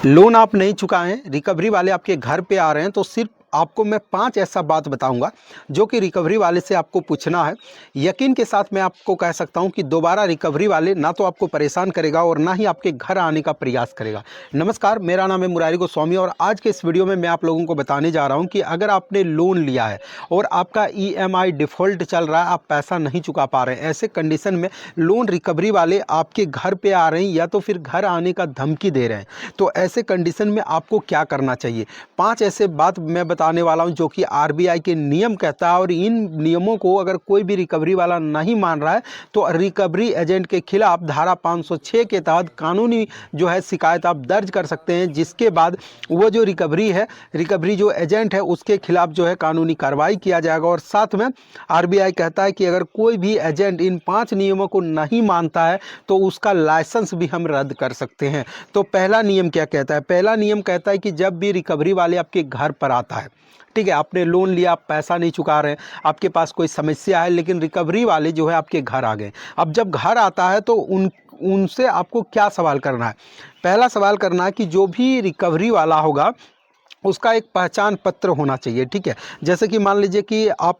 Loan आप नहीं चुकाएं, recovery वाले आपके घर पे आ रहे हैं तो सिर्फ आपको मैं 5 ऐसा बात बताऊंगा जो कि रिकवरी वाले से आपको पूछना है। यकीन के साथ मैं आपको कह सकता हूं कि दोबारा रिकवरी वाले ना तो आपको परेशान करेगा और ना ही आपके घर आने का प्रयास करेगा। नमस्कार, मेरा नाम है मुरारी गोस्वामी और आज के इस वीडियो में मैं आप लोगों को बताने जा रहा हूं कि अगर आपने लोन लिया है और आपका ईएमआई डिफ़ॉल्ट चल रहा है, आप पैसा नहीं चुका पा रहे हैं, ऐसे कंडीशन में लोन रिकवरी वाले आपके घर पे आ रहे हैं या तो फिर घर आने का धमकी दे रहे हैं, तो ऐसे कंडीशन में आपको क्या करना चाहिए। 5 ऐसे बात मैं बताने वाला हूं जो कि आरबीआई के नियम कहता है और इन नियमों को अगर कोई भी रिकवरी वाला नहीं मान रहा है तो रिकवरी एजेंट के खिलाफ धारा 506 के तहत कानूनी जो है शिकायत आप दर्ज कर सकते हैं, जिसके बाद वो जो रिकवरी जो एजेंट है उसके खिलाफ जो है कानूनी कार्रवाई किया जाएगा। और साथ में आरबीआई कहता है कि अगर कोई भी एजेंट इन 5 नियमों को नहीं मानता है तो उसका लाइसेंस भी हम रद्द कर सकते हैं। तो पहला नियम क्या कहता है? पहला नियम कहता है कि जब भी रिकवरी वाले आपके घर पर आता है, ठीक है, आपने लोन लिया, आप पैसा नहीं चुका रहे हैं, आपके पास कोई समस्या है, लेकिन रिकवरी वाले जो है आपके घर आ गए। अब जब घर आता है तो उनसे आपको क्या सवाल करना है? पहला सवाल करना है कि जो भी रिकवरी वाला होगा उसका एक पहचान पत्र होना चाहिए, ठीक है। जैसे कि मान लीजिए कि आप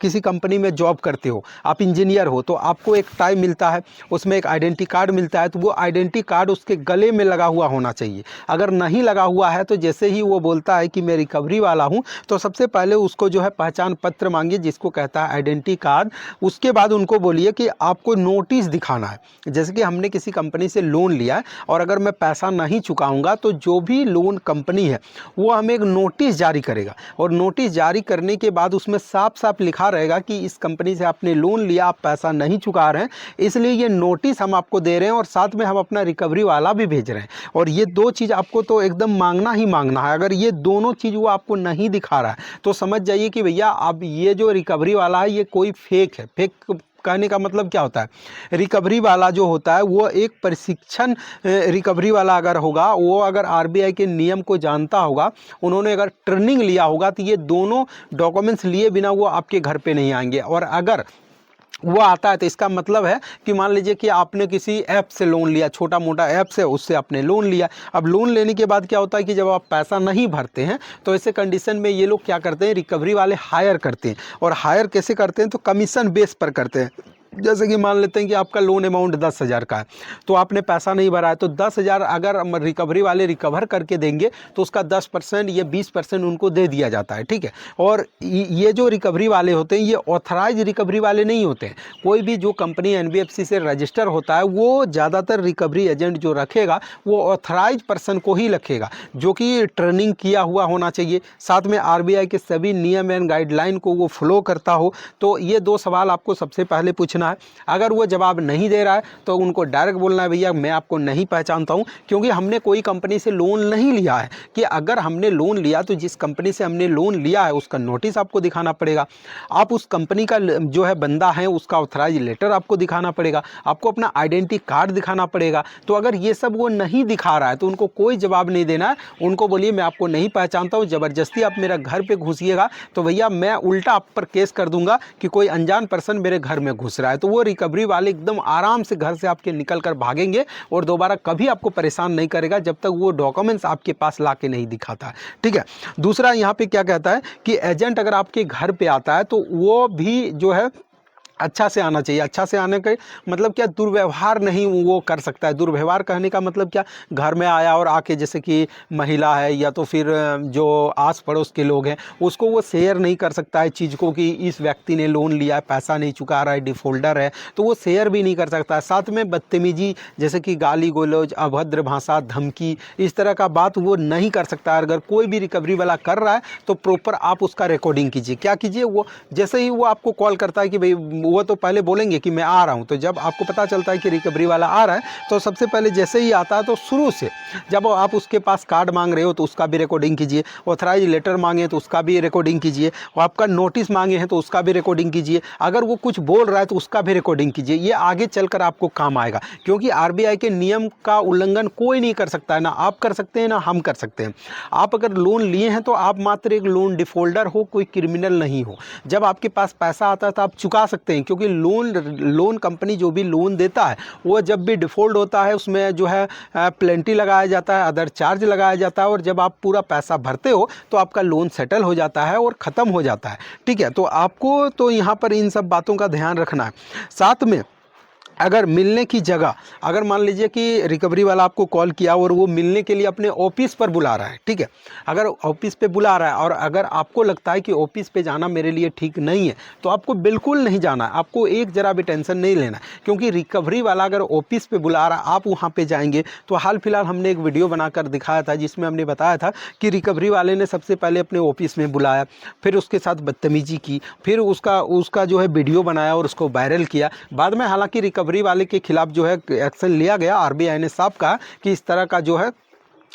किसी कंपनी में जॉब करते हो, आप इंजीनियर हो, तो आपको एक टाई मिलता है, उसमें एक आइडेंटिटी कार्ड मिलता है, तो वो आइडेंटिटी कार्ड उसके गले में लगा हुआ होना चाहिए। अगर नहीं लगा हुआ है तो जैसे ही वो बोलता है कि मैं रिकवरी वाला हूँ तो सबसे पहले उसको जो है पहचान पत्र मांगिए, जिसको कहता है आइडेंटिटी कार्ड। उसके बाद उनको बोलिए कि आपको नोटिस दिखाना है, जैसे कि हमने किसी कंपनी से लोन लिया है और अगर मैं पैसा नहीं चुकाऊंगा तो जो भी लोन कंपनी है वो हमें एक नोटिस जारी करेगा और नोटिस जारी करने के बाद उसमें साफ साफ लिखा रहेगा कि इस कंपनी से आपने लोन लिया, आप पैसा नहीं चुका रहे हैं, इसलिए ये नोटिस हम आपको दे रहे हैं और साथ में हम अपना रिकवरी वाला भी भेज रहे हैं। और ये 2 चीज़ आपको तो एकदम मांगना ही मांगना है। अगर ये दोनों चीज़ वो आपको नहीं दिखा रहा है तो समझ जाइए कि भैया अब ये जो रिकवरी वाला है ये कोई फेक है। फेक कहने का मतलब क्या होता है? रिकवरी वाला जो होता है वो एक प्रशिक्षण रिकवरी वाला अगर होगा, वो अगर आरबीआई के नियम को जानता होगा, उन्होंने अगर ट्रेनिंग लिया होगा, तो ये दोनों डॉक्यूमेंट्स लिए बिना वो आपके घर पे नहीं आएंगे। और अगर वो आता है तो इसका मतलब है कि मान लीजिए कि आपने किसी ऐप से लोन लिया, छोटा मोटा ऐप से, उससे आपने लोन लिया। अब लोन लेने के बाद क्या होता है कि जब आप पैसा नहीं भरते हैं तो ऐसे कंडीशन में ये लोग क्या करते हैं, रिकवरी वाले हायर करते हैं। और हायर कैसे करते हैं? तो कमीशन बेस पर करते हैं। जैसे कि मान लेते हैं कि आपका लोन अमाउंट 10,000 का है, तो आपने पैसा नहीं भरा है, तो 10,000 अगर रिकवरी वाले रिकवर करके देंगे तो उसका 10% या 20% उनको दे दिया जाता है, ठीक है। और ये जो रिकवरी वाले होते हैं ये ऑथराइज रिकवरी वाले नहीं होते हैं। कोई भी जो कंपनी एनबीएफसी से रजिस्टर होता है वो ज़्यादातर रिकवरी एजेंट जो रखेगा वो ऑथराइज पर्सन को ही रखेगा, जो कि ट्रेनिंग किया हुआ होना चाहिए, साथ में आरबीआई के सभी नियम एंड गाइडलाइन को वो फॉलो करता हो। तो ये 2 सवाल आपको सबसे पहले पूछना है। अगर वो जवाब नहीं दे रहा है तो उनको डायरेक्ट बोलना है, भैया मैं आपको नहीं पहचानता हूं, क्योंकि हमने कोई कंपनी से लोन नहीं लिया है। कि अगर हमने लोन लिया तो जिस कंपनी से हमने लोन लिया है उसका नोटिस आपको दिखाना पड़ेगा, आप उस कंपनी का जो है बंदा है उसका ऑथराइज लेटर आपको दिखाना पड़ेगा, आपको अपना आइडेंटिटी कार्ड दिखाना पड़ेगा। तो अगर ये सब वो नहीं दिखा रहा है तो उनको कोई जवाब नहीं देना है। उनको बोलिए मैं आपको नहीं पहचानता हूँ, ज़बरदस्ती आप मेरा घर पे घुसिएगा तो भैया मैं उल्टा आप पर केस कर दूंगा कि कोई अनजान पर्सन मेरे घर में घुस रहा है। तो वो रिकवरी वाले एकदम आराम से घर से आपके निकल कर भागेंगे और दोबारा कभी आपको परेशान नहीं करेगा जब तक वो डॉक्यूमेंट्स आपके पास ला के नहीं दिखाता, ठीक है। दूसरा यहाँ पे क्या कहता है कि एजेंट अगर आपके घर पे आता है तो वो भी जो है अच्छा से आना चाहिए। अच्छा से आने का मतलब क्या? दुर्व्यवहार नहीं वो कर सकता है। दुर्व्यवहार कहने का मतलब क्या? घर में आया और आके जैसे कि महिला है या तो फिर जो आस पड़ोस के लोग हैं उसको वो शेयर नहीं कर सकता है चीज़ को कि इस व्यक्ति ने लोन लिया है, पैसा नहीं चुका रहा है, डिफॉल्टर है, तो वो शेयर भी नहीं कर सकता है। साथ में बदतमीजी जैसे कि गाली गलौज, अभद्र भाषा, धमकी, इस तरह का बात वो नहीं कर सकता है। अगर कोई भी रिकवरी वाला कर रहा है तो प्रॉपर आप उसका रिकॉर्डिंग कीजिए। क्या कीजिए? वो जैसे ही वो आपको कॉल करता है कि भाई, वो तो पहले बोलेंगे कि मैं आ रहा हूं, तो जब आपको पता चलता है कि रिकवरी वाला आ रहा है तो सबसे पहले जैसे ही आता है तो शुरू से जब आप उसके पास कार्ड मांग रहे हो तो उसका भी रिकॉर्डिंग कीजिए, ऑथराइज लेटर मांगे तो उसका भी रिकॉर्डिंग कीजिए, और आपका नोटिस मांगे हैं तो उसका भी रिकॉर्डिंग कीजिए, अगर वो कुछ बोल रहा है तो उसका भी रिकॉर्डिंग कीजिए। ये आगे चलकर आपको काम आएगा, क्योंकि आरबीआई के नियम का उल्लंघन कोई नहीं कर सकता है, ना आप कर सकते हैं ना हम कर सकते हैं। आप अगर लोन लिए हैं तो आप मात्र एक लोन डिफॉल्टर हो, कोई क्रिमिनल नहीं हो। जब आपके पास पैसा आता है तो आप चुका सकते हैं, नहीं, क्योंकि लोन कंपनी जो भी लोन देता है वो जब भी डिफ़ॉल्ट होता है उसमें जो है प्लेंटी लगाया जाता है, अदर चार्ज लगाया जाता है, और जब आप पूरा पैसा भरते हो तो आपका लोन सेटल हो जाता है और ख़त्म हो जाता है। ठीक है, तो आपको तो यहाँ पर इन सब बातों का ध्यान रखना है। साथ में अगर मिलने की जगह, अगर मान लीजिए कि रिकवरी वाला आपको कॉल किया और वो मिलने के लिए अपने ऑफिस पर बुला रहा है, ठीक है, अगर ऑफिस पे बुला रहा है और अगर आपको लगता है कि ऑफिस पे जाना मेरे लिए ठीक नहीं है, तो आपको बिल्कुल नहीं जाना है, आपको एक जरा भी टेंशन नहीं लेना है, क्योंकि रिकवरी वाला अगर ऑफिस पे बुला रहा है, आप वहाँ पे जाएंगे। तो हाल फिलहाल हमने एक वीडियो बनाकर दिखाया था जिसमें हमने बताया था कि रिकवरी वाले ने सबसे पहले अपने ऑफिस में बुलाया, फिर उसके साथ बदतमीजी की, फिर उसका जो है वीडियो बनाया और उसको वायरल किया। बाद में हालांकि रिकवरी वाले के खिलाफ जो है एक्शन लिया गया, आरबीआई ने साफ कहा कि इस तरह का जो है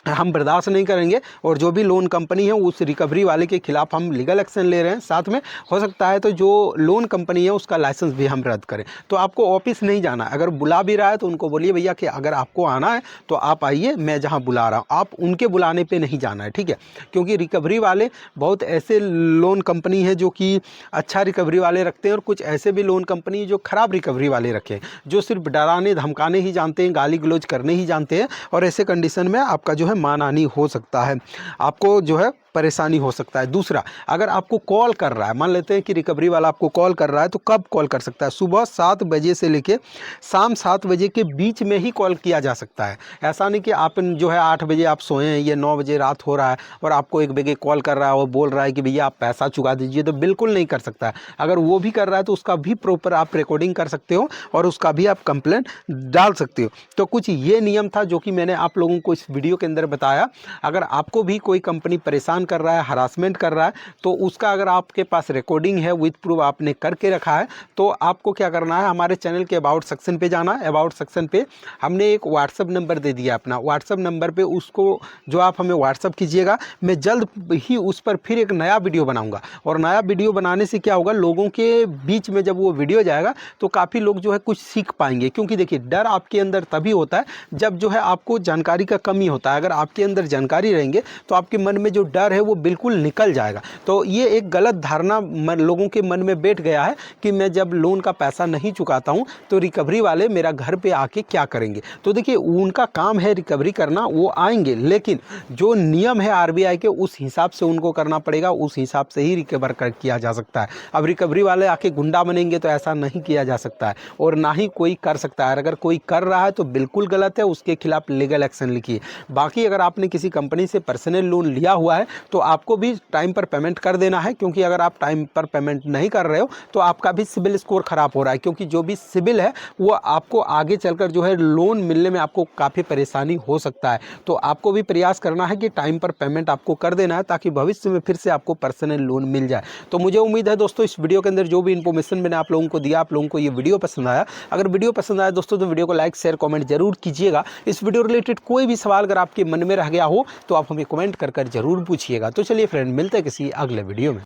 हम बर्दाश्त नहीं करेंगे, और जो भी लोन कंपनी है उस रिकवरी वाले के खिलाफ हम लीगल एक्शन ले रहे हैं। साथ में हो सकता है तो जो लोन कंपनी है उसका लाइसेंस भी हम रद्द करें। तो आपको ऑफिस नहीं जाना, अगर बुला भी रहा है तो उनको बोलिए भैया कि अगर आपको आना है तो आप आइए, मैं जहां बुला रहा हूं, आप उनके बुलाने पे नहीं जाना है, ठीक है। क्योंकि रिकवरी वाले बहुत ऐसे लोन कंपनी है जो कि अच्छा रिकवरी वाले रखते हैं, और कुछ ऐसे भी लोन कंपनी जो ख़राब रिकवरी वाले रखे हैं, जो सिर्फ डराने धमकाने ही जानते हैं, गाली गलौज करने ही जानते हैं, और ऐसे कंडीशन में आपका जो है मानहानि हो सकता है, आपको जो है परेशानी हो सकता है। दूसरा, अगर आपको कॉल कर रहा है, मान लेते हैं कि रिकवरी वाला आपको कॉल कर रहा है, तो कब कॉल कर सकता है? सुबह 7 बजे से लेके शाम 7 बजे के बीच में ही कॉल किया जा सकता है। ऐसा नहीं कि आप जो है 8 बजे आप सोए हैं, ये 9 बजे रात हो रहा है और आपको 1 बजे कॉल कर रहा है और बोल रहा है कि भैया आप पैसा चुका दीजिए, तो बिल्कुल नहीं कर सकता है। अगर वो भी कर रहा है तो उसका भी प्रॉपर आप रिकॉर्डिंग कर सकते हो और उसका भी आप कंप्लेंट डाल सकते हो। तो कुछ ये नियम था जो कि मैंने आप लोगों को इस वीडियो के अंदर बताया। अगर आपको भी कोई कंपनी परेशान कर रहा है, हरासमेंट कर रहा है, तो उसका अगर आपके पास रिकॉर्डिंग है, विद प्रूफ आपने करके रखा है, तो आपको क्या करना है, हमारे चैनल के अबाउट सेक्शन पे जाना है। अबाउट सेक्शन पे हमने एक व्हाट्सअप नंबर दे दिया अपना, व्हाट्सअप नंबर पे उसको जो आप हमें व्हाट्सअप कीजिएगा, मैं जल्द ही उस पर फिर एक नया वीडियो बनाऊंगा। और नया वीडियो बनाने से क्या होगा, लोगों के बीच में जब वो वीडियो जाएगा तो काफ़ी लोग जो है कुछ सीख पाएंगे। क्योंकि देखिए, डर आपके अंदर तभी होता है जब जो है आपको जानकारी का कमी होता है। अगर आपके अंदर जानकारी रहेंगे तो आपके मन में जो डर है वो बिल्कुल निकल जाएगा। तो ये एक गलत धारणा लोगों के मन में बैठ गया है कि मैं जब लोन का पैसा नहीं चुकाता हूं तो रिकवरी वाले मेरा घर पे आके क्या करेंगे। तो देखिए, उनका काम है रिकवरी करना, वो आएंगे, लेकिन जो नियम है आरबीआई के उस हिसाब से उनको करना पड़ेगा, उस हिसाब से ही रिकवर किया जा सकता है। अब रिकवरी वाले आके गुंडा बनेंगे तो ऐसा नहीं किया जा सकता है, और ना ही कोई कर सकता है। अगर कोई कर रहा है तो बिल्कुल गलत है, उसके खिलाफ लीगल एक्शन लिखिए। बाकी अगर आपने किसी कंपनी से पर्सनल लोन लिया हुआ है तो आपको भी टाइम पर पेमेंट कर देना है, क्योंकि अगर आप टाइम पर पेमेंट नहीं कर रहे हो तो आपका भी सिबिल स्कोर खराब हो रहा है। क्योंकि जो भी सिबिल है वो आपको आगे चलकर जो है लोन मिलने में आपको काफ़ी परेशानी हो सकता है। तो आपको भी प्रयास करना है कि टाइम पर पेमेंट आपको कर देना है, ताकि भविष्य में फिर से आपको पर्सनल लोन मिल जाए। तो मुझे उम्मीद है दोस्तों, इस वीडियो के अंदर जो भी इन्फॉर्मेशन मैंने आप लोगों को दिया, आप लोगों को ये वीडियो पसंद आया। अगर वीडियो पसंद आया दोस्तों तो वीडियो को लाइक शेयर कमेंट जरूर कीजिएगा। इस वीडियो रिलेटेड कोई भी सवाल अगर आपके मन में रह गया हो तो आप हमें कमेंट कर जरूर पूछिएगा। तो चलिए फ्रेंड, मिलते हैं किसी अगले वीडियो में।